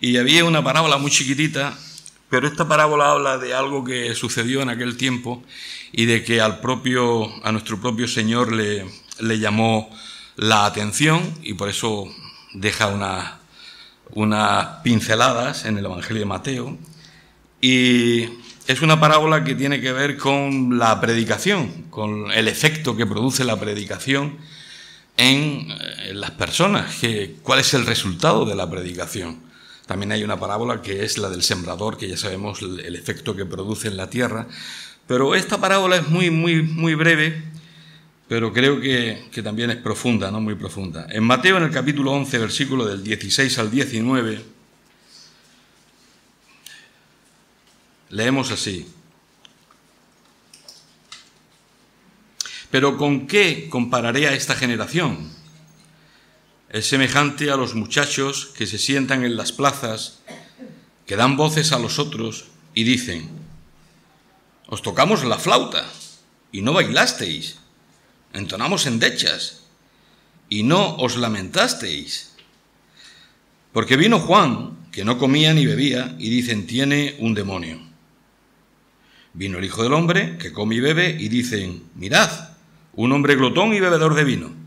Y había una parábola muy chiquitita, pero esta parábola habla de algo que sucedió en aquel tiempo y de que a nuestro propio Señor le llamó la atención, y por eso deja unas pinceladas en el Evangelio de Mateo. Y es una parábola que tiene que ver con la predicación, con el efecto que produce la predicación en las personas, cuál es el resultado de la predicación. También hay una parábola que es la del sembrador, que ya sabemos el efecto que produce en la tierra, pero esta parábola es muy, muy, muy breve, pero creo que también es profunda, ¿no? Muy profunda. En Mateo, en el capítulo 11, versículo del 16 al 19, leemos así: «Pero ¿con qué compararé a esta generación? Es semejante a los muchachos que se sientan en las plazas, que dan voces a los otros y dicen: os tocamos la flauta y no bailasteis, entonamos endechas y no os lamentasteis. Porque vino Juan, que no comía ni bebía, y dicen: tiene un demonio. Vino el Hijo del Hombre, que come y bebe, y dicen: mirad, un hombre glotón y bebedor de vino,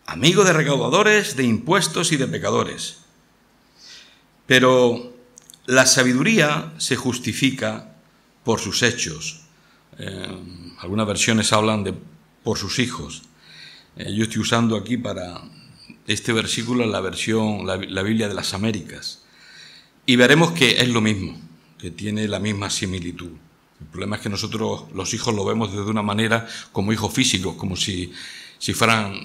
amigo de recaudadores de impuestos y de pecadores. Pero la sabiduría se justifica por sus hechos». Algunas versiones hablan de por sus hijos. Yo estoy usando aquí para este versículo la versión, la Biblia de las Américas. Y veremos que es lo mismo, que tiene la misma similitud. El problema es que nosotros los hijos lo vemos desde una manera como hijos físicos, como si fueran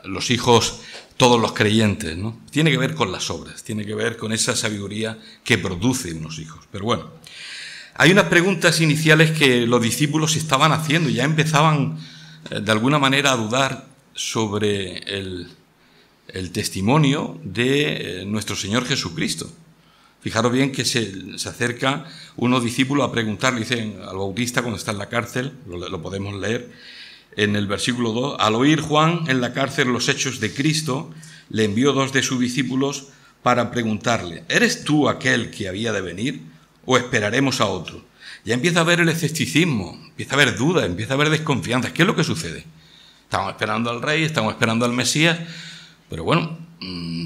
los hijos todos los creyentes, ¿no? Tiene que ver con las obras, tiene que ver con esa sabiduría que produce unos hijos. Pero bueno, hay unas preguntas iniciales que los discípulos estaban haciendo, ya empezaban de alguna manera a dudar sobre el testimonio de nuestro Señor Jesucristo. Fijaros bien que se acerca unos discípulos a preguntarle, dicen al Bautista cuando está en la cárcel, lo podemos leer en el versículo 2, al oír Juan en la cárcel los hechos de Cristo, le envió 2 de sus discípulos para preguntarle: ¿eres tú aquel que había de venir o esperaremos a otro? Ya empieza a haber el escepticismo, empieza a haber dudas, empieza a haber desconfianza. ¿Qué es lo que sucede? Estamos esperando al Rey, estamos esperando al Mesías, pero bueno,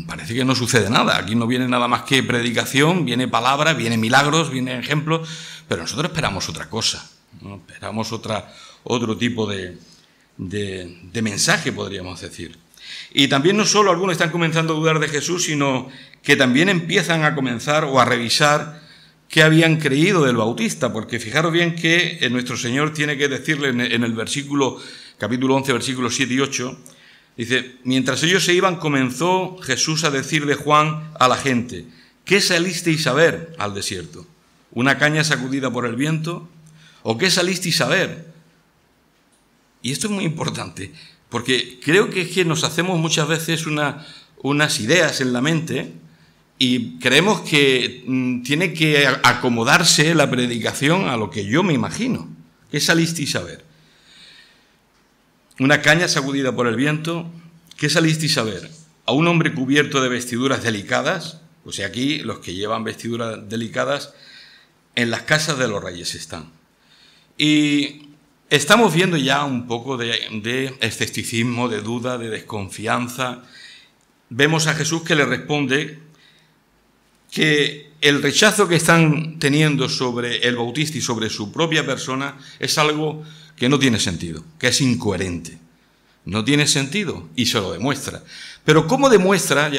parece que no sucede nada. Aquí no viene nada más que predicación, viene palabra, viene milagros, viene ejemplos, pero nosotros esperamos otra cosa, ¿no? Esperamos otro tipo de mensaje, podríamos decir. Y también no solo algunos están comenzando a dudar de Jesús, sino que también empiezan a comenzar o a revisar qué habían creído del Bautista, porque fijaros bien que nuestro Señor tiene que decirle en el capítulo 11, versículos 7 y 8, dice: mientras ellos se iban, comenzó Jesús a decir de Juan a la gente: ¿qué salisteis a ver al desierto? ¿Una caña sacudida por el viento? ¿O qué salisteis a ver? Y esto es muy importante, porque creo que es que nos hacemos muchas veces unas ideas en la mente y creemos que tiene que acomodarse la predicación a lo que yo me imagino. ¿Qué salisteis a ver? ¿Una caña sacudida por el viento? ¿Qué salisteis a ver? ¿A un hombre cubierto de vestiduras delicadas? Pues aquí los que llevan vestiduras delicadas en las casas de los reyes están. Y estamos viendo ya un poco de escepticismo, de duda, de desconfianza. Vemos a Jesús que le responde que el rechazo que están teniendo sobre el Bautista y sobre su propia persona es algo que no tiene sentido, que es incoherente. No tiene sentido y se lo demuestra. Pero ¿cómo demuestra?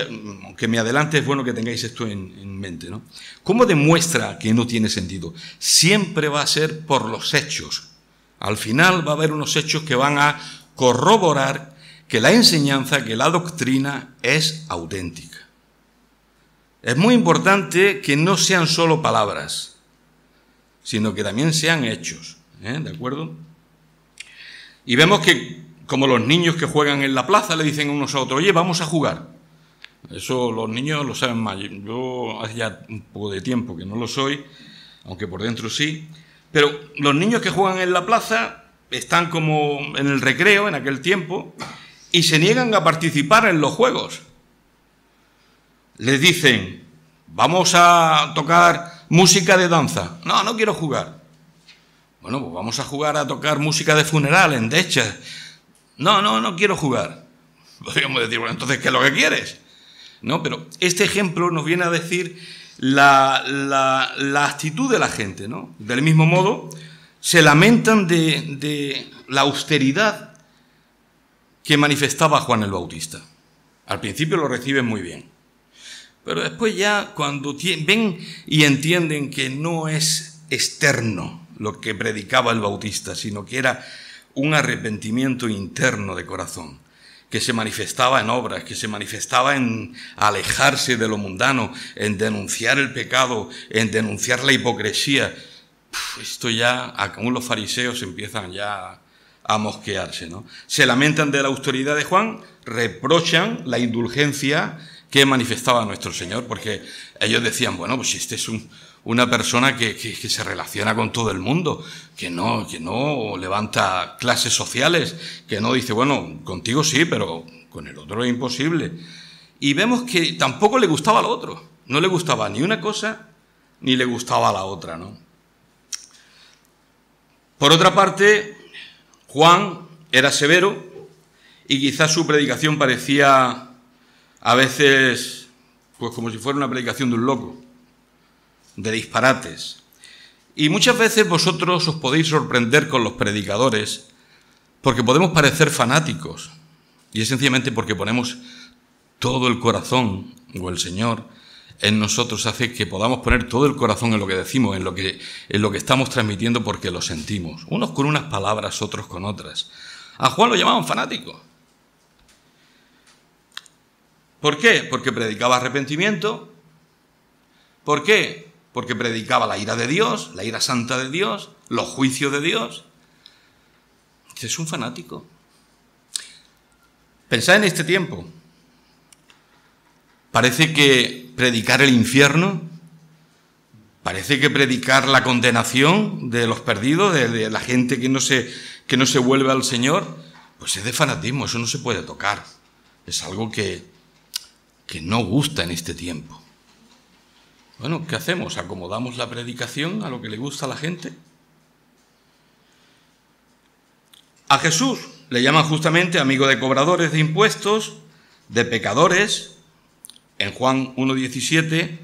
Que me adelante, es bueno que tengáis esto en mente, ¿no? ¿Cómo demuestra que no tiene sentido? Siempre va a ser por los hechos. Al final va a haber unos hechos que van a corroborar que la enseñanza, que la doctrina es auténtica. Es muy importante que no sean solo palabras, sino que también sean hechos, ¿de acuerdo? Y vemos que, como los niños que juegan en la plaza, le dicen unos a otros: oye, vamos a jugar. Eso los niños lo saben más. Yo hace ya un poco de tiempo que no lo soy, aunque por dentro sí. Pero los niños que juegan en la plaza están como en el recreo, en aquel tiempo, y se niegan a participar en los juegos. les dicen, vamos a tocar música de danza. No, no quiero jugar. Bueno, pues vamos a jugar a tocar música de funeral, en endechas. No, no quiero jugar. Podríamos decir, bueno, entonces, ¿qué es lo que quieres? No, pero este ejemplo nos viene a decir la actitud de la gente, ¿no? Del mismo modo, se lamentan de la austeridad que manifestaba Juan el Bautista. Al principio lo reciben muy bien, pero después ya cuando ven y entienden que no es externo lo que predicaba el Bautista, sino que era un arrepentimiento interno de corazón, que se manifestaba en obras, que se manifestaba en alejarse de lo mundano, en denunciar el pecado, en denunciar la hipocresía. Esto ya, aún los fariseos empiezan ya a mosquearse, ¿no? Se lamentan de la austeridad de Juan, reprochan la indulgencia que manifestaba nuestro Señor, porque ellos decían, bueno, pues este es una persona que se relaciona con todo el mundo, que no levanta clases sociales, que no dice, bueno, contigo sí, pero con el otro es imposible. Y vemos que tampoco le gustaba al otro, no le gustaba ni una cosa ni le gustaba la otra, ¿no? Por otra parte, Juan era severo y quizás su predicación parecía a veces pues como si fuera una predicación de un loco, de disparates. Y muchas veces vosotros os podéis sorprender con los predicadores porque podemos parecer fanáticos y es sencillamente porque ponemos todo el corazón, o el Señor en nosotros hace que podamos poner todo el corazón en lo que decimos, en lo que estamos transmitiendo porque lo sentimos, unos con unas palabras, otros con otras. A Juan lo llamaban fanático. ¿Por qué? Porque predicaba arrepentimiento. ¿Por qué? Porque predicaba la ira de Dios, la ira santa de Dios, los juicios de Dios. Es un fanático. Pensad en este tiempo. Parece que predicar el infierno, parece que predicar la condenación de los perdidos, de la gente que no se vuelve al Señor, pues es de fanatismo, eso no se puede tocar. Es algo que no gusta en este tiempo. Bueno, ¿qué hacemos? ¿Acomodamos la predicación a lo que le gusta a la gente? A Jesús le llaman justamente amigo de cobradores de impuestos, de pecadores. En Juan 1:17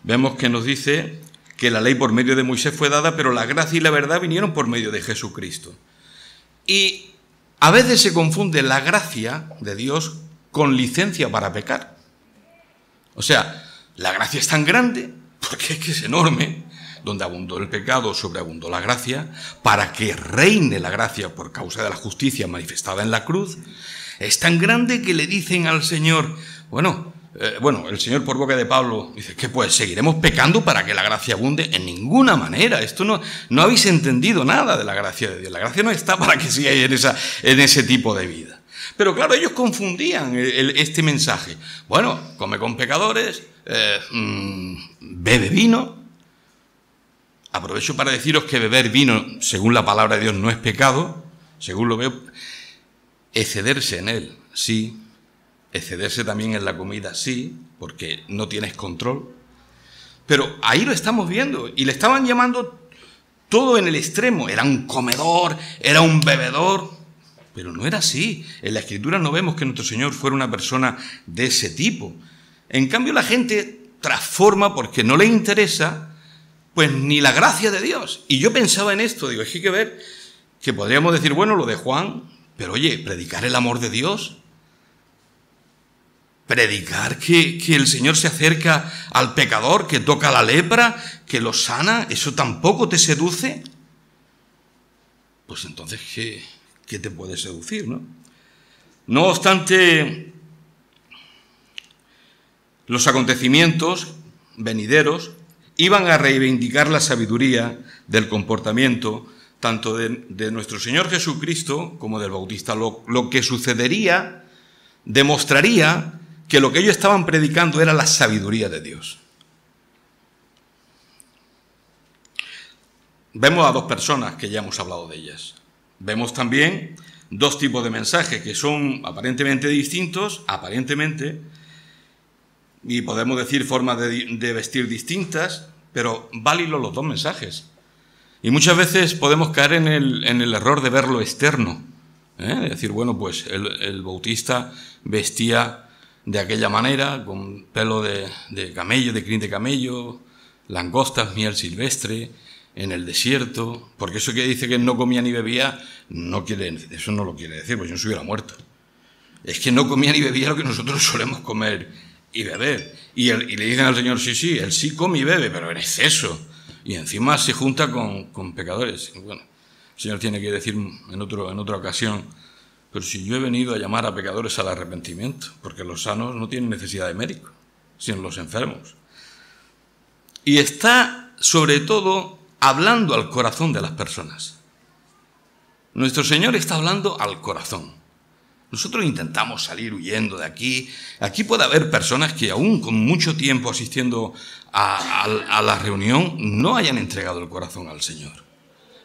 vemos que nos dice que la ley por medio de Moisés fue dada, pero la gracia y la verdad vinieron por medio de Jesucristo. Y a veces se confunde la gracia de Dios con licencia para pecar. O sea, la gracia es tan grande, porque es que es enorme, donde abundó el pecado, sobreabundó la gracia, para que reine la gracia por causa de la justicia manifestada en la cruz. Es tan grande que le dicen al Señor, bueno, el Señor por boca de Pablo dice, ¿qué pues? ¿Seguiremos pecando para que la gracia abunde? En ninguna manera. Esto no habéis entendido nada de la gracia de Dios. La gracia no está para que sigáis en ese tipo de vida. Pero claro, ellos confundían este mensaje. Bueno, come con pecadores, bebe vino. Aprovecho para deciros que beber vino, según la palabra de Dios, no es pecado. Según lo veo, excederse en él, sí. Excederse también en la comida, sí, porque no tienes control. Pero ahí lo estamos viendo y le estaban llamando todo en el extremo. Era un comedor, era un bebedor, pero no era así. En la Escritura no vemos que nuestro Señor fuera una persona de ese tipo. En cambio, la gente transforma porque no le interesa, pues ni la gracia de Dios. Y yo pensaba en esto, digo, es que hay que ver que podríamos decir, bueno, lo de Juan, pero oye, predicar el amor de Dios, predicar que el Señor se acerca al pecador, que toca la lepra, que lo sana, ¿eso tampoco te seduce? Pues entonces, ¿qué te puede seducir, no? No obstante, los acontecimientos venideros iban a reivindicar la sabiduría del comportamiento tanto de nuestro Señor Jesucristo como del Bautista. Lo que sucedería demostraría que lo que ellos estaban predicando era la sabiduría de Dios. Vemos a dos personas que ya hemos hablado de ellas. Vemos también dos tipos de mensajes que son aparentemente distintos, y podemos decir formas de vestir distintas, pero válidos los dos mensajes. Y muchas veces podemos caer en el error de ver lo externo, de decir, bueno, pues el bautista vestía de aquella manera, con pelo de camello, de crin de camello, langostas, miel silvestre, en el desierto, porque eso que dice que no comía ni bebía, eso no lo quiere decir, pues yo no se hubiera muerto. Es que no comía ni bebía lo que nosotros solemos comer y beber. Y le dicen al Señor, sí, él sí come y bebe, pero en exceso. Y encima se junta con pecadores. Bueno, el Señor tiene que decir en otra ocasión, pero si yo he venido a llamar a pecadores al arrepentimiento, porque los sanos no tienen necesidad de médico, sino los enfermos. Y está, sobre todo, hablando al corazón de las personas. Nuestro Señor está hablando al corazón. Nosotros intentamos salir huyendo de aquí. Aquí puede haber personas que aún con mucho tiempo asistiendo a la reunión no hayan entregado el corazón al Señor.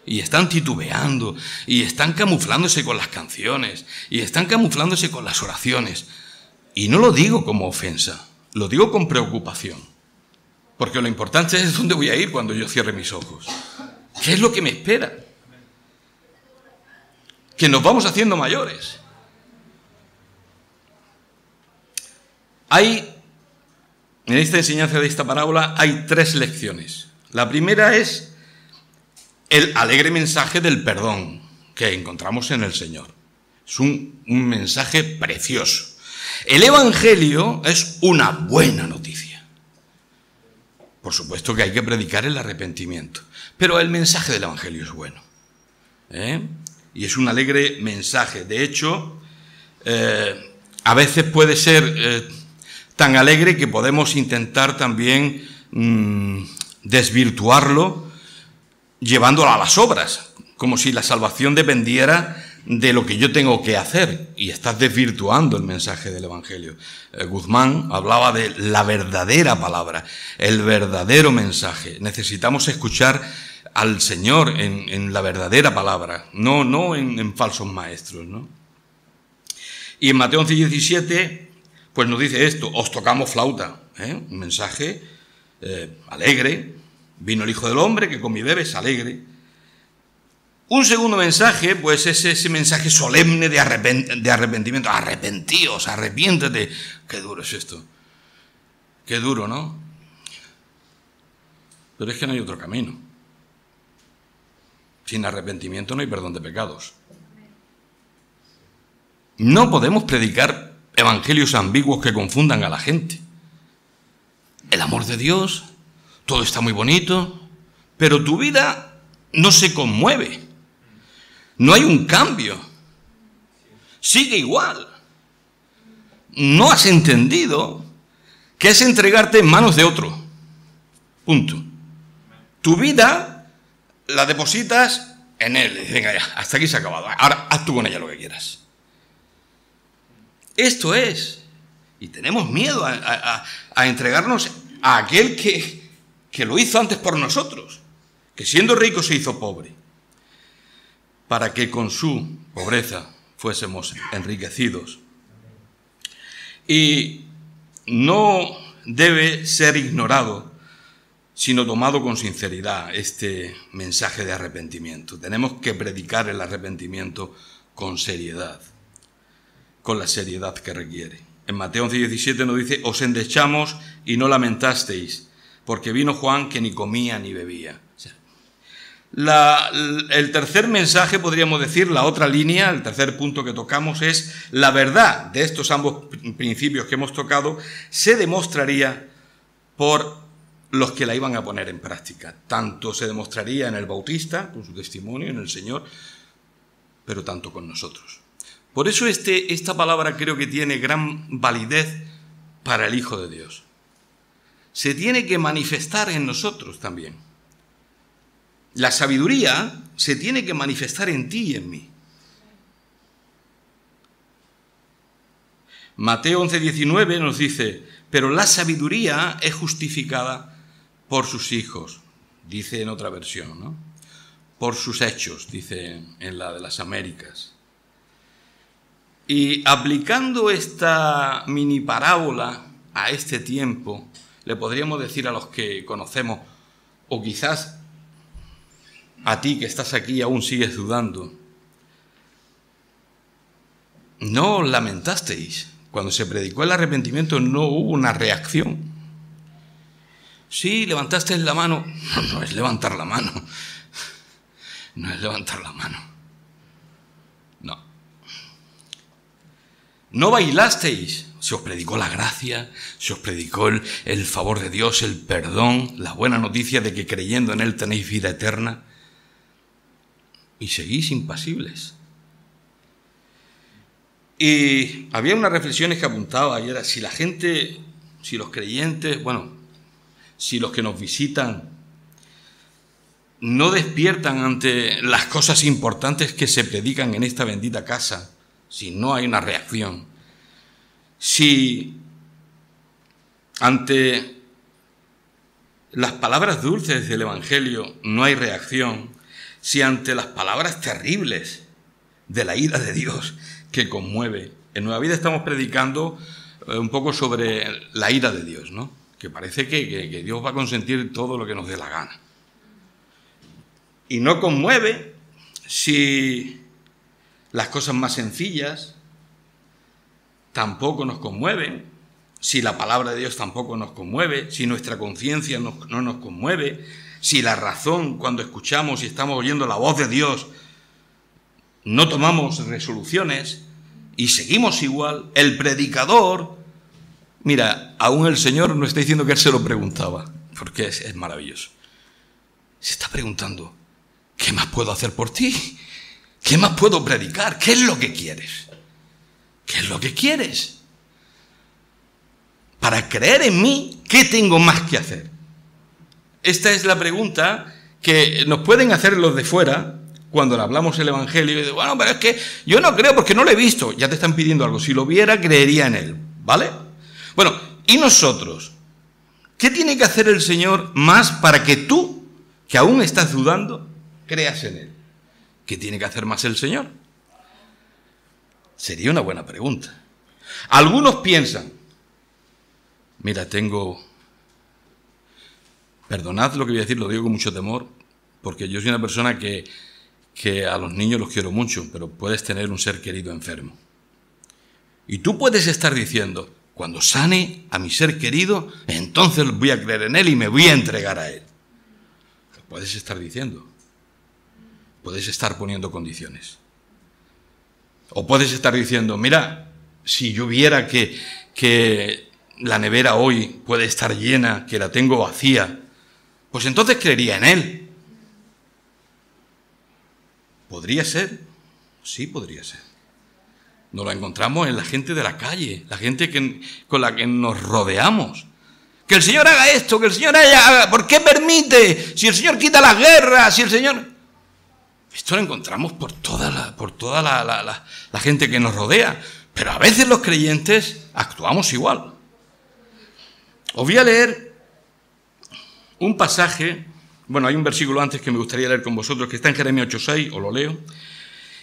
Y están titubeando, y están camuflándose con las canciones, y están camuflándose con las oraciones. Y no lo digo como ofensa, lo digo con preocupación. Porque lo importante es dónde voy a ir cuando yo cierre mis ojos. ¿Qué es lo que me espera? Que nos vamos haciendo mayores. En esta enseñanza de esta parábola hay 3 lecciones. La primera es el alegre mensaje del perdón que encontramos en el Señor. Es un mensaje precioso. El Evangelio es una buena noticia. Por supuesto que hay que predicar el arrepentimiento, pero el mensaje del Evangelio es bueno. Y es un alegre mensaje. De hecho, a veces puede ser tan alegre que podemos intentar también desvirtuarlo llevándolo a las obras, como si la salvación dependiera de lo que yo tengo que hacer, y estás desvirtuando el mensaje del Evangelio. Guzmán hablaba de la verdadera palabra, el verdadero mensaje. Necesitamos escuchar al Señor en la verdadera palabra, no en falsos maestros, ¿no? Y en Mateo 11:17, pues nos dice esto: os tocamos flauta, un mensaje alegre. Vino el Hijo del Hombre, que come y bebe, es alegre. Un segundo mensaje, pues es ese mensaje solemne de arrepentimiento. Arrepentíos, arrepiéntete. Qué duro es esto. Qué duro, ¿no? Pero es que no hay otro camino. Sin arrepentimiento no hay perdón de pecados. No podemos predicar evangelios ambiguos que confundan a la gente. El amor de Dios, todo está muy bonito, pero tu vida no se conmueve. No hay un cambio. Sigue igual. No has entendido que es entregarte en manos de otro. Punto. Tu vida la depositas en él. Venga ya, hasta aquí se ha acabado. Ahora haz tú con ella lo que quieras. Esto es. Y tenemos miedo a entregarnos a aquel que lo hizo antes por nosotros, que siendo rico se hizo pobre, para que con su pobreza fuésemos enriquecidos. Y no debe ser ignorado, sino tomado con sinceridad este mensaje de arrepentimiento. Tenemos que predicar el arrepentimiento con seriedad, con la seriedad que requiere. En Mateo 11:17 nos dice: os endechamos y no lamentasteis, porque vino Juan que ni comía ni bebía. El tercer mensaje, podríamos decir, la otra línea, el tercer punto que tocamos es la verdad de estos ambos principios que hemos tocado se demostraría por los que la iban a poner en práctica. Tanto se demostraría en el Bautista, con su testimonio, en el Señor, pero tanto con nosotros. Por eso esta palabra creo que tiene gran validez para el Hijo de Dios. Se tiene que manifestar en nosotros también. La sabiduría se tiene que manifestar en ti y en mí. Mateo 11:19 nos dice: pero la sabiduría es justificada por sus hijos, dice en otra versión, ¿no? Por sus hechos, dice en la de las Américas. Y aplicando esta mini parábola a este tiempo, le podríamos decir a los que conocemos, o quizás a ti que estás aquí y aún sigues dudando, no os lamentasteis. Cuando se predicó el arrepentimiento no hubo una reacción. Sí, levantasteis la mano. No es levantar la mano. No es levantar la mano. No. No bailasteis. Se os predicó la gracia, se os predicó el favor de Dios, el perdón, la buena noticia de que creyendo en Él tenéis vida eterna. Y seguís impasibles. Y había unas reflexiones que apuntaba y era si la gente, si los creyentes, si los que nos visitan no despiertan ante las cosas importantes que se predican en esta bendita casa, si no hay una reacción, si ante las palabras dulces del Evangelio no hay reacción, si ante las palabras terribles de la ira de Dios que conmueve. En Nueva Vida estamos predicando un poco sobre la ira de Dios, ¿no? Que parece que Dios va a consentir todo lo que nos dé la gana. Y no conmueve si las cosas más sencillas tampoco nos conmueven, si la palabra de Dios tampoco nos conmueve, si nuestra conciencia no nos conmueve, si la razón cuando escuchamos y estamos oyendo la voz de Dios no tomamos resoluciones y seguimos igual. El predicador, mira, aún el Señor nos está diciendo que Él se lo preguntaba, porque es maravilloso. Se está preguntando, ¿qué más puedo hacer por ti? ¿Qué más puedo predicar? ¿Qué es lo que quieres? ¿Qué es lo que quieres? Para creer en mí, ¿qué tengo más que hacer? Esta es la pregunta que nos pueden hacer los de fuera cuando le hablamos el Evangelio. Y dicen, bueno, pero es que yo no creo porque no lo he visto. Ya te están pidiendo algo. Si lo viera, creería en Él. ¿Vale? Bueno, ¿y nosotros? ¿Qué tiene que hacer el Señor más para que tú, que aún estás dudando, creas en Él? ¿Qué tiene que hacer más el Señor? Sería una buena pregunta. Algunos piensan, mira, perdonad lo que voy a decir, lo digo con mucho temor, porque yo soy una persona que a los niños los quiero mucho, pero puedes tener un ser querido enfermo. Y tú puedes estar diciendo, cuando sane a mi ser querido, entonces voy a creer en Él y me voy a entregar a Él. Lo puedes estar diciendo. Puedes estar poniendo condiciones. O puedes estar diciendo, mira, si yo viera que la nevera hoy puede estar llena, que la tengo vacía, pues entonces creería en Él. ¿Podría ser? Sí, podría ser. Nos lo encontramos en la gente de la calle, la gente con la que nos rodeamos. Que el Señor haga esto, que el Señor haga... ¿Por qué permite? Si el Señor quita las guerras, si el Señor... Esto lo encontramos por toda la gente que nos rodea. Pero a veces los creyentes actuamos igual. Os voy a leer un pasaje, hay un versículo antes que me gustaría leer con vosotros, que está en Jeremías 8:6, os lo leo,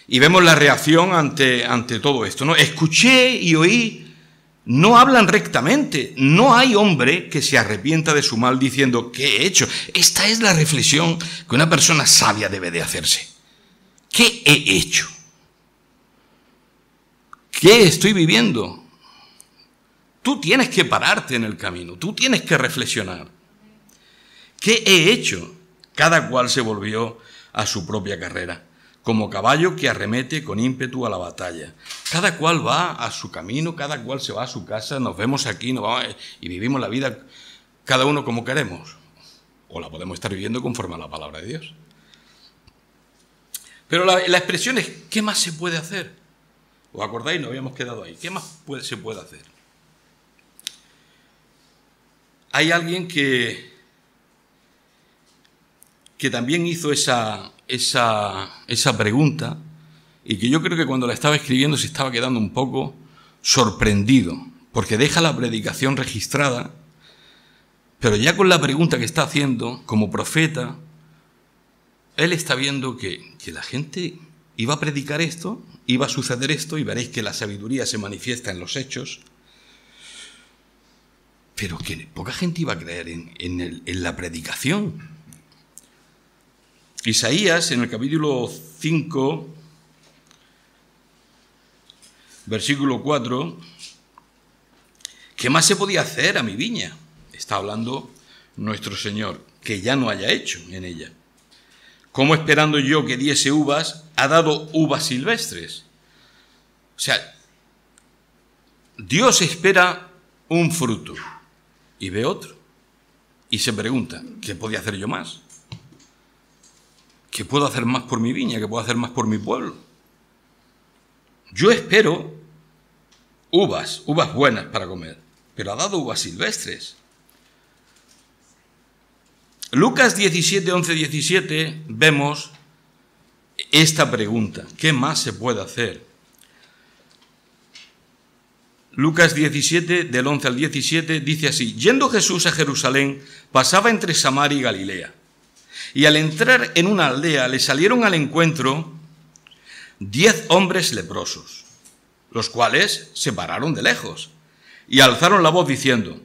y vemos la reacción ante todo esto, ¿no? Escuché y oí, no hablan rectamente, no hay hombre que se arrepienta de su mal diciendo, ¿qué he hecho? Esta es la reflexión que una persona sabia debe de hacerse. ¿Qué he hecho? ¿Qué estoy viviendo? Tú tienes que pararte en el camino, tú tienes que reflexionar. ¿Qué he hecho? Cada cual se volvió a su propia carrera, como caballo que arremete con ímpetu a la batalla. Cada cual va a su camino, cada cual se va a su casa, nos vemos aquí, nos vamos y vivimos la vida cada uno como queremos. O la podemos estar viviendo conforme a la palabra de Dios. Pero la expresión es, ¿qué más se puede hacer? ¿Os acordáis? Nos habíamos quedado ahí. ¿Qué más se puede hacer? Hay alguien que también hizo esa pregunta y que yo creo que cuando la estaba escribiendo se estaba quedando un poco sorprendido, porque deja la predicación registrada, pero ya con la pregunta que está haciendo como profeta, él está viendo que la gente iba a predicar esto, iba a suceder esto, y veréis que la sabiduría se manifiesta en los hechos. pero que poca gente iba a creer en la predicación. Isaías, en el capítulo 5, versículo 4, ¿qué más se podía hacer a mi viña? Está hablando nuestro Señor, que ya no haya hecho en ella. ¿Cómo esperando yo que diese uvas, ha dado uvas silvestres? O sea, Dios espera un fruto y ve otro. Y se pregunta, ¿qué podía hacer yo más? ¿Qué puedo hacer más por mi viña? ¿Qué puedo hacer más por mi pueblo? Yo espero uvas buenas para comer, pero ha dado uvas silvestres. Lucas 17, 11, 17, vemos esta pregunta. ¿Qué más se puede hacer? Lucas 17, del 11 al 17, dice así: Yendo Jesús a Jerusalén, pasaba entre Samaria y Galilea. Y al entrar en una aldea, le salieron al encuentro 10 hombres leprosos, los cuales se pararon de lejos y alzaron la voz diciendo: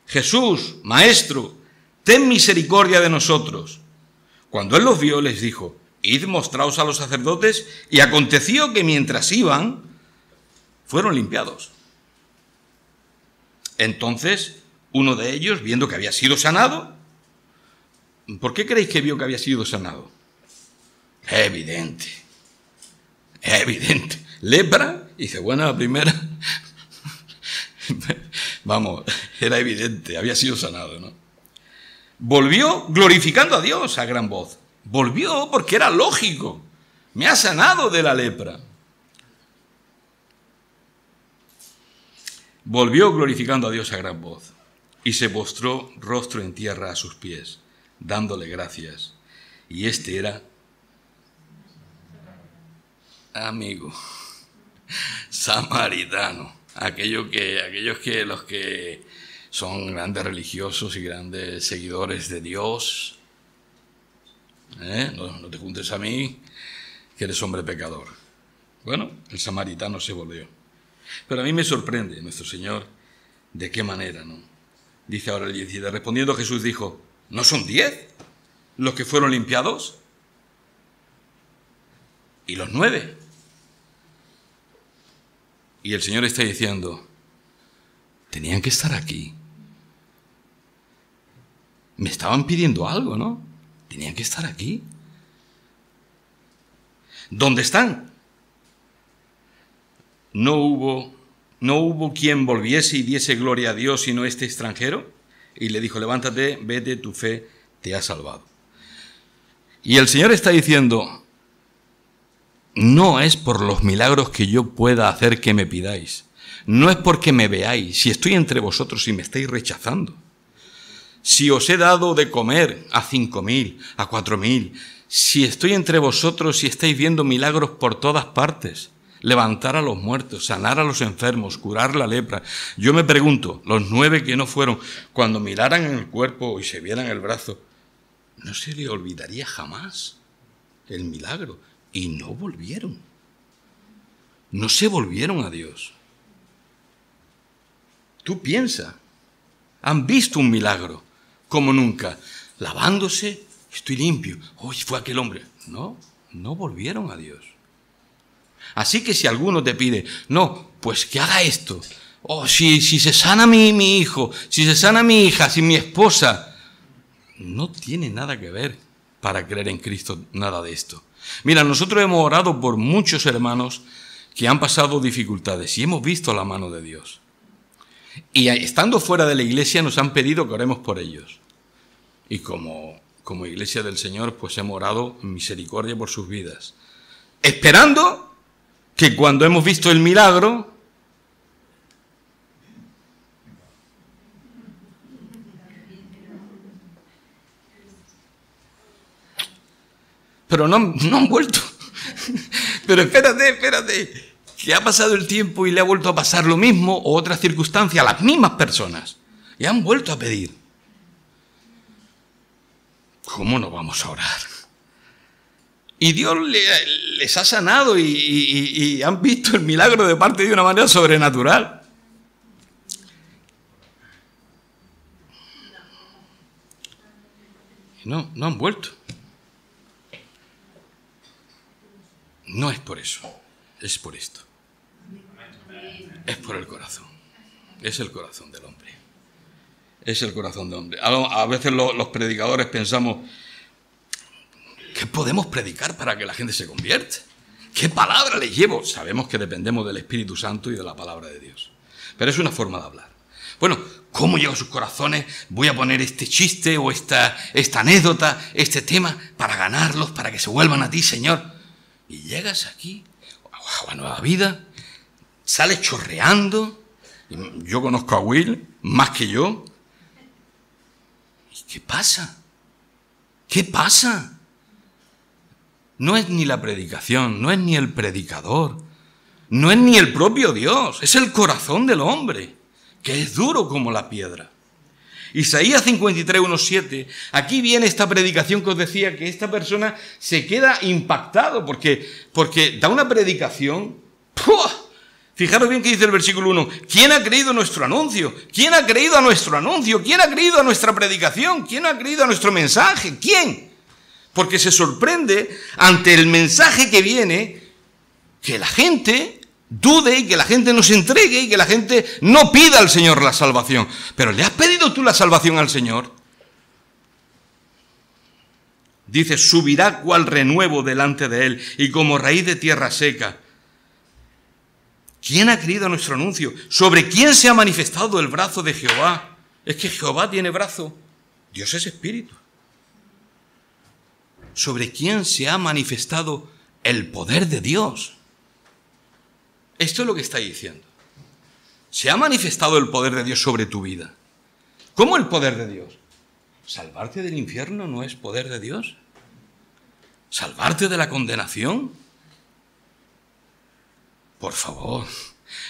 Jesús, Maestro, ten misericordia de nosotros. Cuando él los vio, les dijo: Id, mostraos a los sacerdotes. Y aconteció que mientras iban, fueron limpiados. Entonces, uno de ellos, viendo que había sido sanado, ¿por qué creéis que vio que había sido sanado? Evidente. Lepra, y dice, bueno, la primera, vamos, era evidente, había sido sanado, ¿no? Volvió glorificando a Dios a gran voz. Volvió porque era lógico. Me ha sanado de la lepra. Volvió glorificando a Dios a gran voz y se postró rostro en tierra a sus pies, dándole gracias. Y este era amigo samaritano, aquellos que los que son grandes religiosos y grandes seguidores de Dios. No te juntes a mí, que eres hombre pecador. Bueno, el samaritano se volvió. Pero a mí me sorprende nuestro Señor de qué manera, ¿no? Dice ahora el 17, respondiendo Jesús dijo: ¿no son 10 los que fueron limpiados? ¿Y los 9? Y el Señor está diciendo: tenían que estar aquí. Me estaban pidiendo algo, ¿no? Tenían que estar aquí. ¿Dónde están? ¿No hubo quien volviese y diese gloria a Dios sino este extranjero? Y le dijo: levántate, vete, tu fe te ha salvado. Y el Señor está diciendo: no es por los milagros que yo pueda hacer que me pidáis. No es porque me veáis, si estoy entre vosotros y me estáis rechazando. Si os he dado de comer a 5.000, a 4.000, si estoy entre vosotros y estáis viendo milagros por todas partes, levantar a los muertos, sanar a los enfermos, curar la lepra. Yo me pregunto, los 9 que no fueron, cuando miraran en el cuerpo y se vieran el brazo, ¿no se le olvidaría jamás el milagro? Y no volvieron. No se volvieron a Dios. Tú piensa, han visto un milagro como nunca, lavándose, estoy limpio. Uy, fue aquel hombre. No volvieron a Dios. Así que si alguno te pide, no, pues que haga esto. Si se sana mi hijo, si se sana mi hija, si mi esposa, no tiene nada que ver para creer en Cristo nada de esto. Mira, nosotros hemos orado por muchos hermanos que han pasado dificultades y hemos visto la mano de Dios. Y estando fuera de la iglesia nos han pedido que oremos por ellos. Y como iglesia del Señor, pues hemos orado en misericordia por sus vidas. Esperando que cuando hemos visto el milagro, pero no han vuelto. Pero espérate, que ha pasado el tiempo y le ha vuelto a pasar lo mismo o otras circunstancias a las mismas personas. Y han vuelto a pedir. ¿Cómo no vamos a orar? Y Dios les ha sanado y han visto el milagro de parte de una manera sobrenatural. no han vuelto. No es por eso, es por esto. Es por el corazón. Es el corazón del hombre. Es el corazón del hombre. A veces los predicadores pensamos, ¿qué podemos predicar para que la gente se convierta? ¿Qué palabra les llevo? Sabemos que dependemos del Espíritu Santo y de la palabra de Dios. Pero es una forma de hablar. Bueno, ¿cómo llego a sus corazones? Voy a poner este chiste o esta anécdota, este tema, para ganarlos, para que se vuelvan a ti, Señor. Y llegas aquí, a Nueva Vida, sales chorreando. Yo conozco a Will, más que yo. ¿Y qué pasa? ¿Qué pasa? No es ni la predicación, no es ni el predicador, no es ni el propio Dios, es el corazón del hombre, que es duro como la piedra. Isaías 53, 1:7, aquí viene esta predicación que os decía, que esta persona se queda impactado, porque da una predicación. ¡Puah! Fijaros bien que dice el versículo 1, ¿quién ha creído nuestro anuncio? ¿Quién ha creído a nuestro anuncio? ¿Quién ha creído a nuestra predicación? ¿Quién ha creído a nuestro mensaje? ¿Quién? Porque se sorprende ante el mensaje que viene, que la gente dude y que la gente no se entregue y que la gente no pida al Señor la salvación. Pero ¿le has pedido tú la salvación al Señor? Dice, subirá cual renuevo delante de él y como raíz de tierra seca. ¿Quién ha creído a nuestro anuncio? ¿Sobre quién se ha manifestado el brazo de Jehová? Es que Jehová tiene brazo. Dios es espíritu. ¿Sobre quién se ha manifestado el poder de Dios? Esto es lo que está diciendo. Se ha manifestado el poder de Dios sobre tu vida. ¿Cómo el poder de Dios? ¿Salvarte del infierno no es poder de Dios? ¿Salvarte de la condenación? Por favor,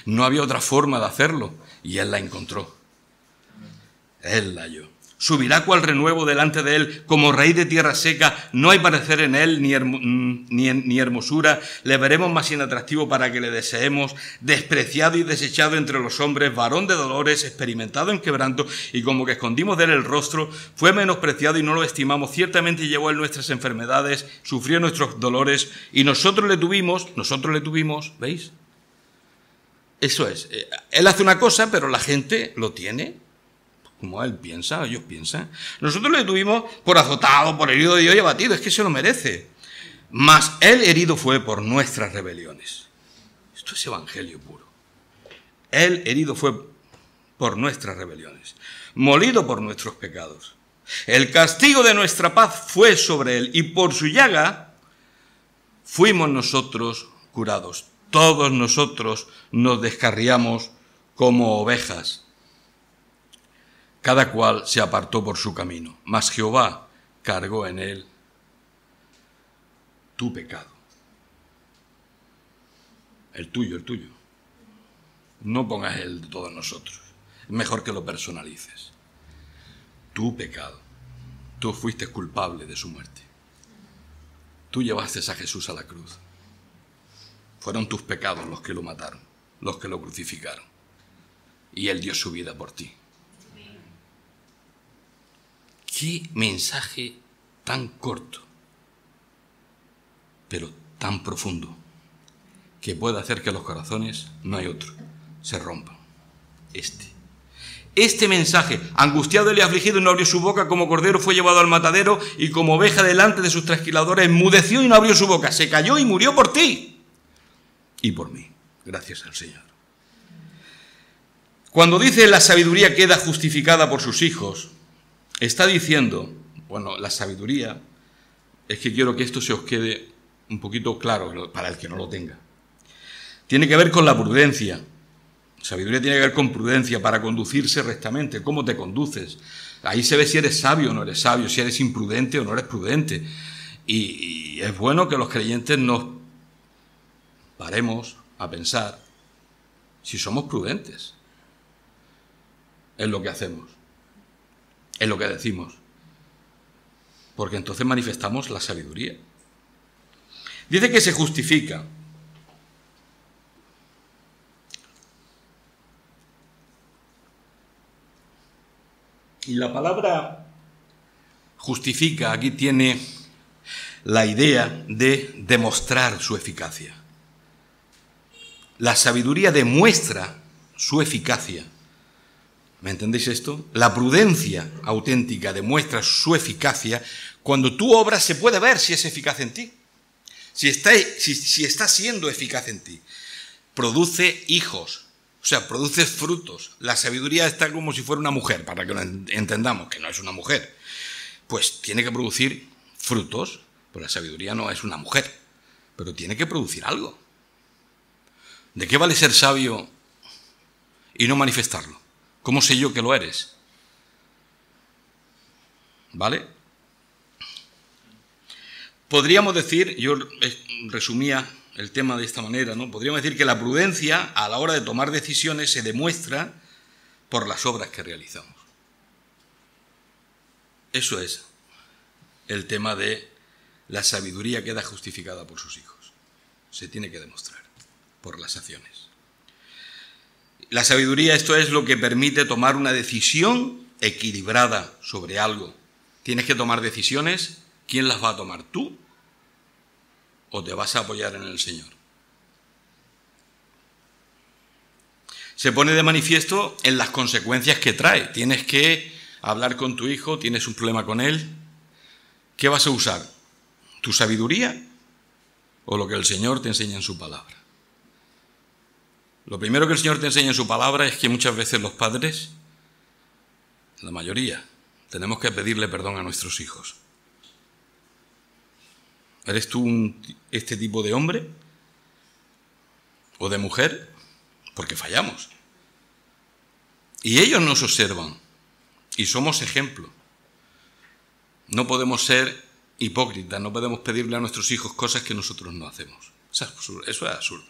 no había otra forma de hacerlo y Él la encontró. Él la halló. Subirá cual renuevo delante de él, como raíz de tierra seca, no hay parecer en él ni hermosura, le veremos más inatractivo para que le deseemos, despreciado y desechado entre los hombres, varón de dolores, experimentado en quebranto, y como que escondimos de él el rostro, fue menospreciado y no lo estimamos, ciertamente llevó él nuestras enfermedades, sufrió nuestros dolores, y nosotros le tuvimos, ¿veis? Eso es, él hace una cosa, pero la gente lo tiene como él piensa, ellos piensan. Nosotros le tuvimos por azotado, por herido de Dios y abatido, es que se lo merece. Mas él herido fue por nuestras rebeliones. Esto es evangelio puro. Él herido fue por nuestras rebeliones, molido por nuestros pecados. El castigo de nuestra paz fue sobre él y por su llaga fuimos nosotros curados. Todos nosotros nos descarriamos como ovejas. Cada cual se apartó por su camino, mas Jehová cargó en él tu pecado. El tuyo. No pongas el de todos nosotros. Es mejor que lo personalices. Tu pecado. Tú fuiste culpable de su muerte. Tú llevaste a Jesús a la cruz. Fueron tus pecados los que lo mataron, los que lo crucificaron. Y Él dio su vida por ti. Qué mensaje tan corto, pero tan profundo, que puede hacer que los corazones, no hay otro, se rompan. Este mensaje, angustiado y afligido, no abrió su boca, como cordero fue llevado al matadero, y como oveja delante de sus trasquiladores, enmudeció y no abrió su boca, se cayó y murió por ti y por mí. Gracias al Señor. Cuando dice la sabiduría queda justificada por sus hijos, está diciendo, bueno, la sabiduría, es que quiero que esto se os quede un poquito claro para el que no lo tenga. Tiene que ver con la prudencia. Sabiduría tiene que ver con prudencia para conducirse rectamente. ¿Cómo te conduces? Ahí se ve si eres sabio o no eres sabio, si eres imprudente o no eres prudente. Y es bueno que los creyentes nos paremos a pensar si somos prudentes en lo que hacemos, en lo que decimos, porque entonces manifestamos la sabiduría. Dice que se justifica. Y la palabra justifica, aquí tiene la idea de demostrar su eficacia. La sabiduría demuestra su eficacia. ¿Me entendéis esto? La prudencia auténtica demuestra su eficacia cuando tú obras, se puede ver si es eficaz en ti. Si está siendo eficaz en ti. Produce hijos, o sea, produce frutos. La sabiduría está como si fuera una mujer, para que lo entendamos, que no es una mujer. Pues tiene que producir frutos. Pues la sabiduría no es una mujer, pero tiene que producir algo. ¿De qué vale ser sabio y no manifestarlo? ¿Cómo sé yo que lo eres? ¿Vale? Podríamos decir, yo resumía el tema de esta manera, ¿no? Podríamos decir que la prudencia a la hora de tomar decisiones se demuestra por las obras que realizamos. Eso es el tema de la sabiduría queda justificada por sus hijos. Se tiene que demostrar por las acciones. La sabiduría, esto es lo que permite tomar una decisión equilibrada sobre algo. Tienes que tomar decisiones. ¿Quién las va a tomar? ¿Tú? ¿O te vas a apoyar en el Señor? Se pone de manifiesto en las consecuencias que trae. Tienes que hablar con tu hijo, tienes un problema con él. ¿Qué vas a usar? ¿Tu sabiduría o lo que el Señor te enseña en su palabra? Lo primero que el Señor te enseña en su palabra es que muchas veces los padres, la mayoría, tenemos que pedirle perdón a nuestros hijos. ¿Eres tú este tipo de hombre o de mujer? Porque fallamos. Y ellos nos observan y somos ejemplo. No podemos ser hipócritas, no podemos pedirle a nuestros hijos cosas que nosotros no hacemos. Eso es absurdo.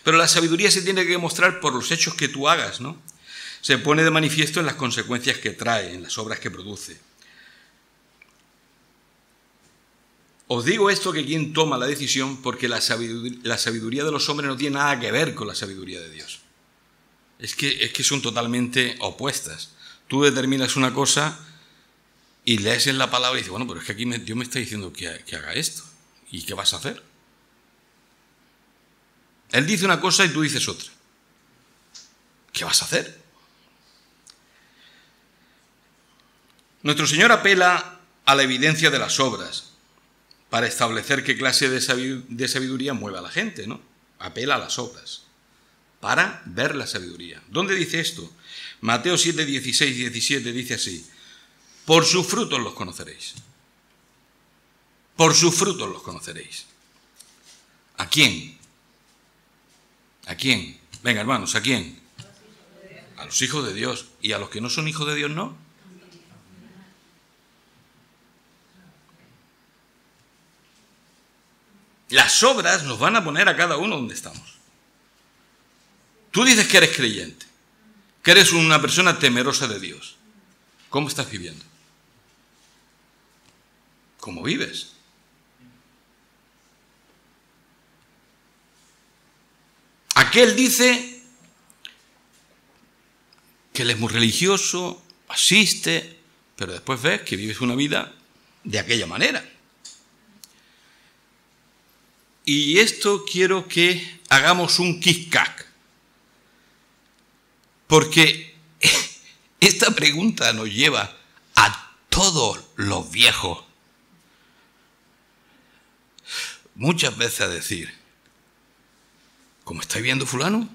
Pero la sabiduría se tiene que demostrar por los hechos que tú hagas, ¿no? Se pone de manifiesto en las consecuencias que trae, en las obras que produce. Os digo esto que quien toma la decisión porque la sabiduría de los hombres no tiene nada que ver con la sabiduría de Dios. Es que son totalmente opuestas. Tú determinas una cosa y lees en la palabra y dices, bueno, pero es que aquí Dios me está diciendo que haga esto. ¿Y qué vas a hacer? Él dice una cosa y tú dices otra. ¿Qué vas a hacer? Nuestro Señor apela a la evidencia de las obras para establecer qué clase de sabiduría mueve a la gente, ¿no? Apela a las obras para ver la sabiduría. ¿Dónde dice esto? Mateo 7, 16, 17 dice así: por sus frutos los conoceréis. Por sus frutos los conoceréis. ¿A quién? ¿A quién? Venga, hermanos, ¿a quién? A los hijos de Dios. ¿Y a los que no son hijos de Dios no? Las obras nos van a poner a cada uno donde estamos. Tú dices que eres creyente, que eres una persona temerosa de Dios. ¿Cómo estás viviendo? ¿Cómo vives? Aquel dice que él es muy religioso, asiste, pero después ves que vives una vida de aquella manera. Y esto quiero que hagamos un kick-cack, porque esta pregunta nos lleva a todos los viejos muchas veces a decir, ¿cómo estáis viendo fulano?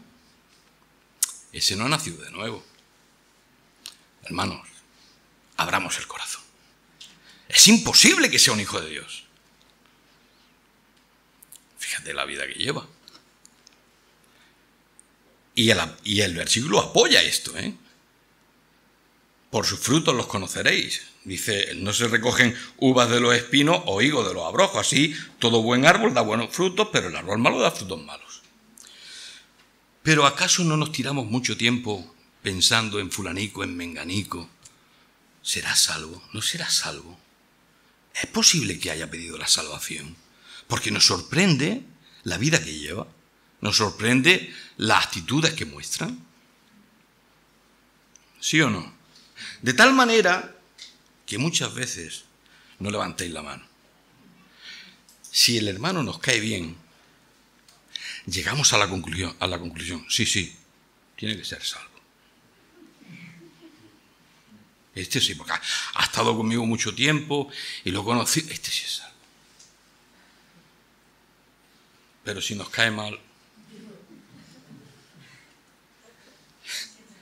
Ese no ha nacido de nuevo. Hermanos, abramos el corazón. Es imposible que sea un hijo de Dios. Fíjate la vida que lleva. Y el versículo apoya esto, ¿eh? Por sus frutos los conoceréis. Dice, no se recogen uvas de los espinos o higos de los abrojos. Así, todo buen árbol da buenos frutos, pero el árbol malo da frutos malos. Pero ¿acaso no nos tiramos mucho tiempo pensando en fulanico, en menganico? ¿Será salvo? ¿No será salvo? ¿Es posible que haya pedido la salvación? Porque nos sorprende la vida que lleva, nos sorprende las actitudes que muestran. ¿Sí o no? De tal manera que muchas veces no levantéis la mano. Si el hermano nos cae bien, llegamos a la conclusión, sí, tiene que ser salvo. Este sí, porque ha estado conmigo mucho tiempo y lo conocí, este sí es salvo. Pero si nos cae mal,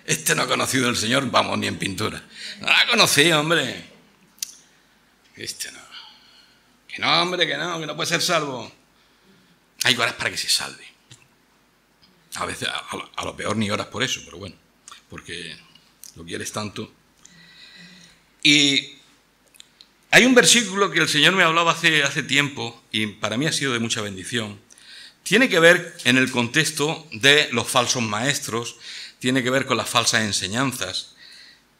este no ha conocido al Señor, vamos, ni en pintura. No la ha conocido, hombre. Este no. Que no, hombre, que no puede ser salvo. Hay horas para que se salve. A veces, a lo peor ni oras por eso, pero bueno, porque lo quieres tanto. Y hay un versículo que el Señor me hablaba hace tiempo y para mí ha sido de mucha bendición. Tiene que ver en el contexto de los falsos maestros, tiene que ver con las falsas enseñanzas.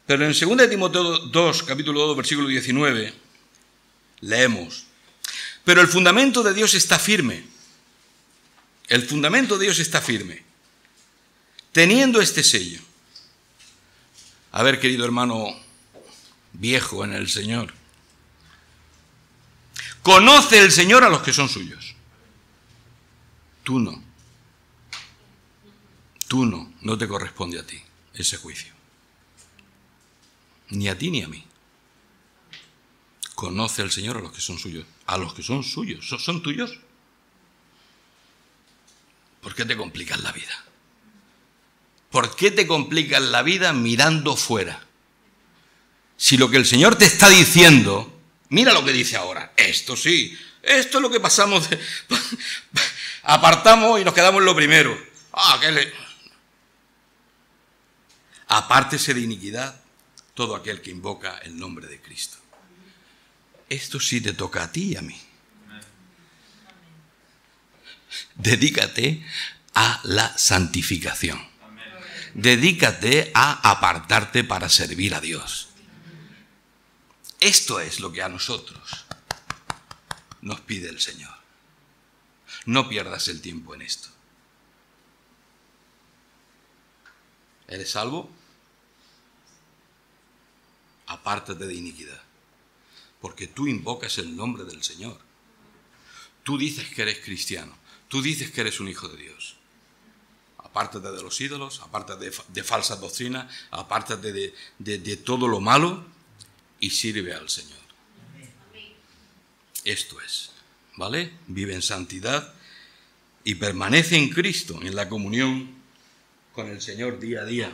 Pero en 2 Timoteo 2, capítulo 2, versículo 19, leemos: pero el fundamento de Dios está firme. El fundamento de Dios está firme, teniendo este sello. A ver, querido hermano viejo en el Señor, conoce el Señor a los que son suyos. Tú no te corresponde a ti ese juicio. Ni a ti ni a mí. Conoce el Señor a los que son suyos. A los que son suyos. ¿Son tuyos? ¿Por qué te complicas la vida? ¿Por qué te complicas la vida mirando fuera? Si lo que el Señor te está diciendo, mira lo que dice ahora. Esto sí, esto es lo que pasamos, apartamos y nos quedamos en lo primero. Apártese de iniquidad todo aquel que invoca el nombre de Cristo. Esto sí te toca a ti y a mí. Dedícate a la santificación. Dedícate a apartarte para servir a Dios. Esto es lo que a nosotros nos pide el Señor. No pierdas el tiempo en esto. ¿Eres salvo? Apártate de iniquidad, porque tú invocas el nombre del Señor. Tú dices que eres cristiano, tú dices que eres un hijo de Dios. Apártate de los ídolos, apártate de falsas doctrinas, apártate de todo lo malo y sirve al Señor. Esto es, ¿vale? Vive en santidad y permanece en Cristo, en la comunión con el Señor día a día.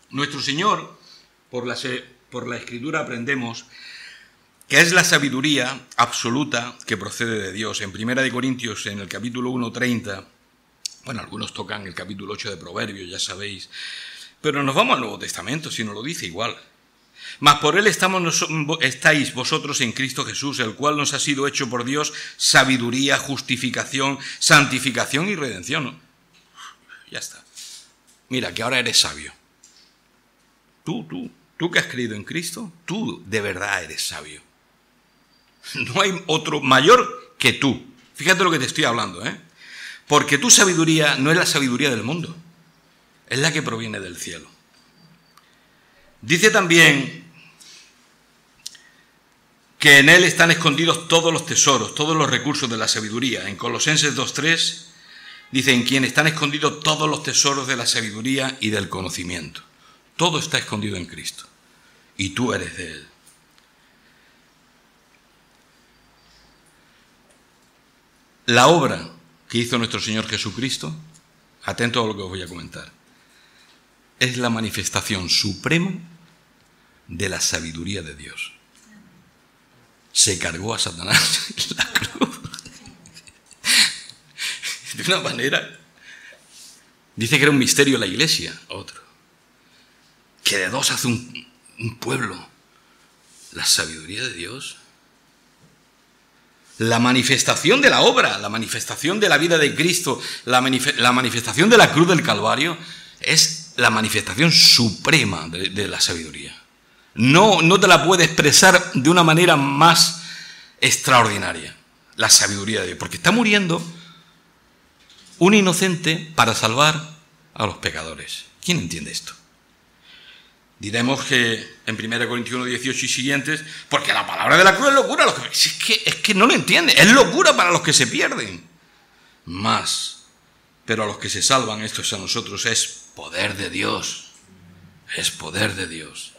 Nuestro Señor, por la Escritura aprendemos que es la sabiduría absoluta que procede de Dios. En 1 Corintios, en el capítulo 1:30, bueno, algunos tocan el capítulo 8 de Proverbios, ya sabéis, pero nos vamos al Nuevo Testamento, si nos lo dice igual. Mas por él estáis vosotros en Cristo Jesús, el cual nos ha sido hecho por Dios sabiduría, justificación, santificación y redención. Ya está. Mira, que ahora eres sabio. Tú que has creído en Cristo, tú de verdad eres sabio. No hay otro mayor que tú. Fíjate lo que te estoy hablando, ¿eh? Porque tu sabiduría no es la sabiduría del mundo, es la que proviene del cielo. Dice también que en él están escondidos todos los tesoros, todos los recursos de la sabiduría. En Colosenses 2:3 dice: en quien están escondidos todos los tesoros de la sabiduría y del conocimiento. Todo está escondido en Cristo y tú eres de él. La obra que hizo nuestro Señor Jesucristo, atento a lo que os voy a comentar, es la manifestación suprema de la sabiduría de Dios. Se cargó a Satanás en la cruz. De una manera, dice que era un misterio la iglesia, otro. Que de dos hace un pueblo. La sabiduría de Dios. La manifestación de la obra, la manifestación de la vida de Cristo, la manifestación de la cruz del Calvario es la manifestación suprema de la sabiduría. No te la puede expresar de una manera más extraordinaria, la sabiduría de Dios, porque está muriendo un inocente para salvar a los pecadores. ¿Quién entiende esto? Diremos que en 1 Corintios 1:18 y siguientes, porque la palabra de la cruz es locura. Es que no lo entiende. Es locura para los que se pierden. Pero a los que se salvan, esto es a nosotros, es poder de Dios. Es poder de Dios.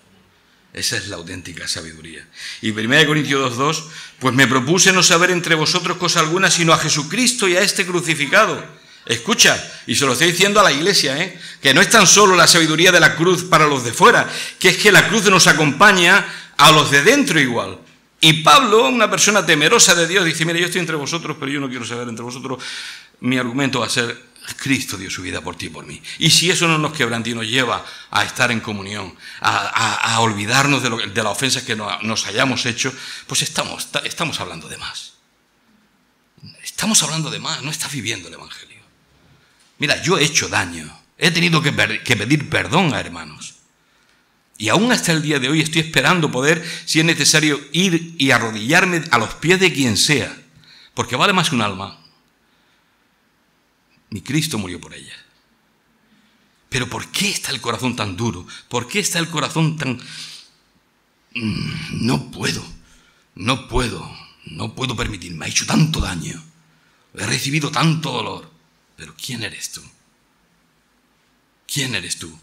Esa es la auténtica sabiduría. Y 1 Corintios 2:2, pues me propuse no saber entre vosotros cosa alguna, sino a Jesucristo y a este crucificado. Escucha, y se lo estoy diciendo a la iglesia, que no es tan solo la sabiduría de la cruz para los de fuera, que es que la cruz nos acompaña a los de dentro igual. Y Pablo, una persona temerosa de Dios, dice, mira, yo estoy entre vosotros, pero yo no quiero saber entre vosotros. Mi argumento va a ser, Cristo dio su vida por ti y por mí. Y si eso no nos quebranta y nos lleva a estar en comunión, a olvidarnos de las ofensas que nos hayamos hecho, pues estamos hablando de más. Estamos hablando de más, no estás viviendo el Evangelio. Mira, yo he hecho daño, he tenido que pedir perdón a hermanos. Y aún hasta el día de hoy estoy esperando poder, si es necesario, ir y arrodillarme a los pies de quien sea, porque vale más un alma. Mi Cristo murió por ella. Pero ¿por qué está el corazón tan duro? ¿Por qué está el corazón tan... No puedo permitirme, me ha hecho tanto daño, he recibido tanto dolor. Pero ¿quién eres tú? ¿Quién eres tú?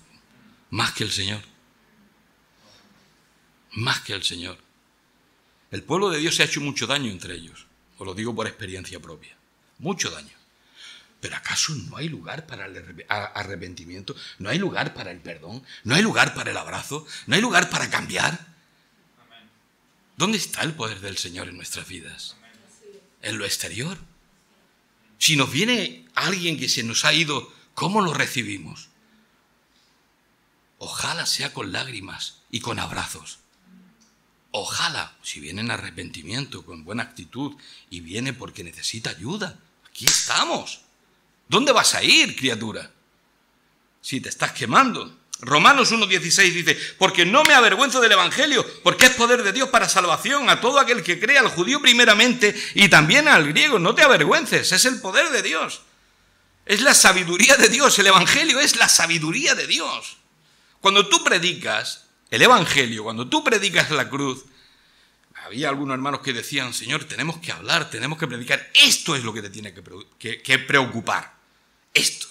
Más que el Señor. Más que el Señor. El pueblo de Dios se ha hecho mucho daño entre ellos. Os lo digo por experiencia propia. Mucho daño. Pero ¿acaso no hay lugar para el arrepentimiento? ¿No hay lugar para el perdón? ¿No hay lugar para el abrazo? ¿No hay lugar para cambiar? ¿Dónde está el poder del Señor en nuestras vidas? ¿En lo exterior? Si nos viene alguien que se nos ha ido, ¿cómo lo recibimos? Ojalá sea con lágrimas y con abrazos. Ojalá, si viene en arrepentimiento, con buena actitud, y viene porque necesita ayuda. Aquí estamos. ¿Dónde vas a ir, criatura? Si te estás quemando. Romanos 1:16 dice, porque no me avergüenzo del Evangelio, porque es poder de Dios para salvación a todo aquel que cree, al judío primeramente y también al griego. No te avergüences, es el poder de Dios. Es la sabiduría de Dios, el Evangelio es la sabiduría de Dios. Cuando tú predicas el Evangelio, cuando tú predicas la cruz, había algunos hermanos que decían, Señor, tenemos que hablar, tenemos que predicar. Esto es lo que te tiene que preocupar. Esto.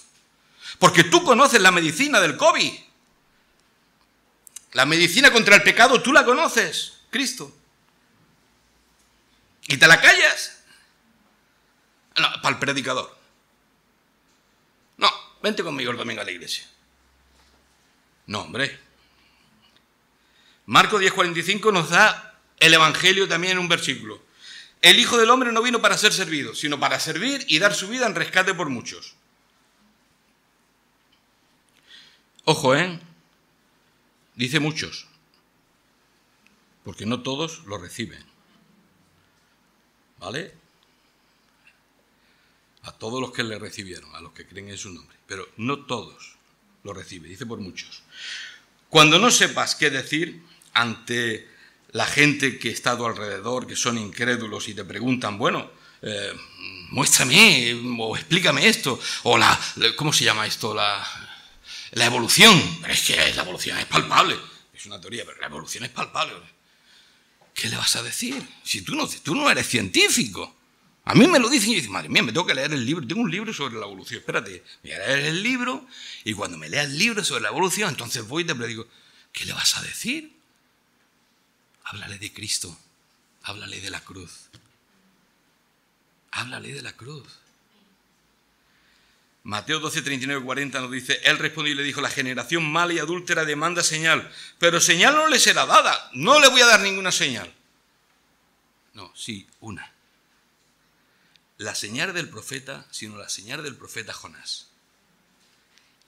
Porque tú conoces la medicina del COVID. La medicina contra el pecado, tú la conoces, Cristo. ¿Y te la callas? No, para el predicador. No, vente conmigo el domingo a la iglesia. No, hombre. Marcos 10:45 nos da el Evangelio también en un versículo. El Hijo del Hombre no vino para ser servido, sino para servir y dar su vida en rescate por muchos. Ojo, dice muchos, porque no todos lo reciben. ¿Vale? A todos los que le recibieron, a los que creen en su nombre, pero no todos lo reciben, dice por muchos. Cuando no sepas qué decir ante la gente que está a tu alrededor, que son incrédulos y te preguntan, bueno, muéstrame o explícame esto, o ¿cómo se llama esto? La evolución. Pero es que la evolución es palpable. Es una teoría, pero la evolución es palpable. ¿Qué le vas a decir? Si tú no eres científico. A mí me lo dicen y yo digo, madre mía, me tengo que leer el libro. Tengo un libro sobre la evolución. Espérate, voy a leer el libro y cuando me lea el libro sobre la evolución, entonces voy y te digo, ¿qué le vas a decir? Háblale de Cristo. Háblale de la cruz. Háblale de la cruz. Mateo 12:39-40 nos dice, él respondió y le dijo, la generación mala y adúltera demanda señal, pero señal no le será dada, no le voy a dar ninguna señal. No, sí, una. La señal del profeta, sino la señal del profeta Jonás.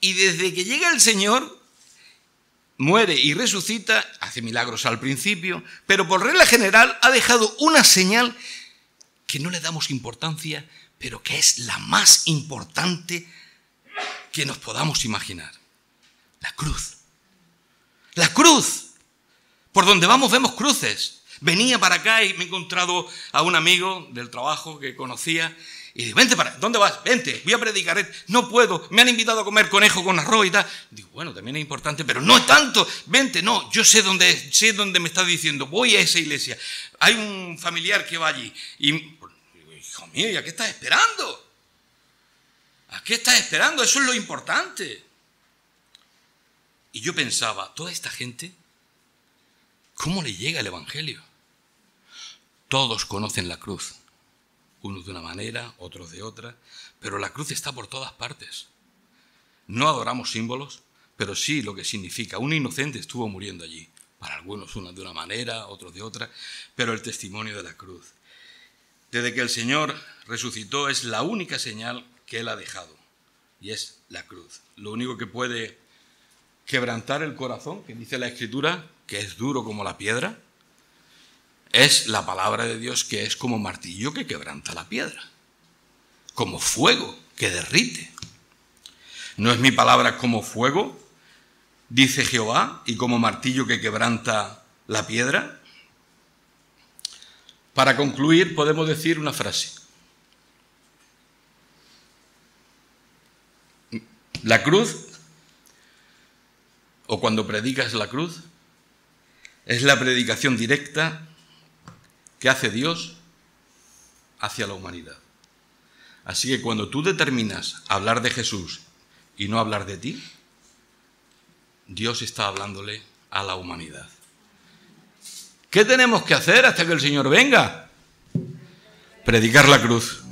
Y desde que llega el Señor, muere y resucita, hace milagros al principio, pero por regla general ha dejado una señal que no le damos importancia, pero que es la más importante que nos podamos imaginar. La cruz. La cruz. Por donde vamos vemos cruces. Venía para acá y me he encontrado a un amigo del trabajo que conocía Y digo, vente para, ¿dónde vas? Vente, voy a predicar. No puedo, me han invitado a comer conejo con arroz y tal. Digo, bueno, también es importante, pero no tanto. Vente, no, yo sé dónde me estás diciendo, voy a esa iglesia. Hay un familiar que va allí. Y, hijo mío, ¿y a qué estás esperando? ¿A qué estás esperando? Eso es lo importante. Y yo pensaba, toda esta gente, ¿cómo le llega el evangelio? Todos conocen la cruz. Unos de una manera, otros de otra, pero la cruz está por todas partes. No adoramos símbolos, pero sí lo que significa. Un inocente estuvo muriendo allí. Para algunos unos de una manera, otros de otra, pero el testimonio de la cruz. Desde que el Señor resucitó es la única señal que Él ha dejado, y es la cruz. Lo único que puede quebrantar el corazón, que dice la Escritura, que es duro como la piedra, es la palabra de Dios, que es como martillo que quebranta la piedra, como fuego que derrite. ¿No es mi palabra como fuego, dice Jehová, y como martillo que quebranta la piedra? Para concluir, podemos decir una frase. La cruz, o cuando predicas la cruz, es la predicación directa que hace Dios hacia la humanidad. Así que cuando tú determinas hablar de Jesús y no hablar de ti, Dios está hablándole a la humanidad. ¿Qué tenemos que hacer hasta que el Señor venga? Predicar la cruz.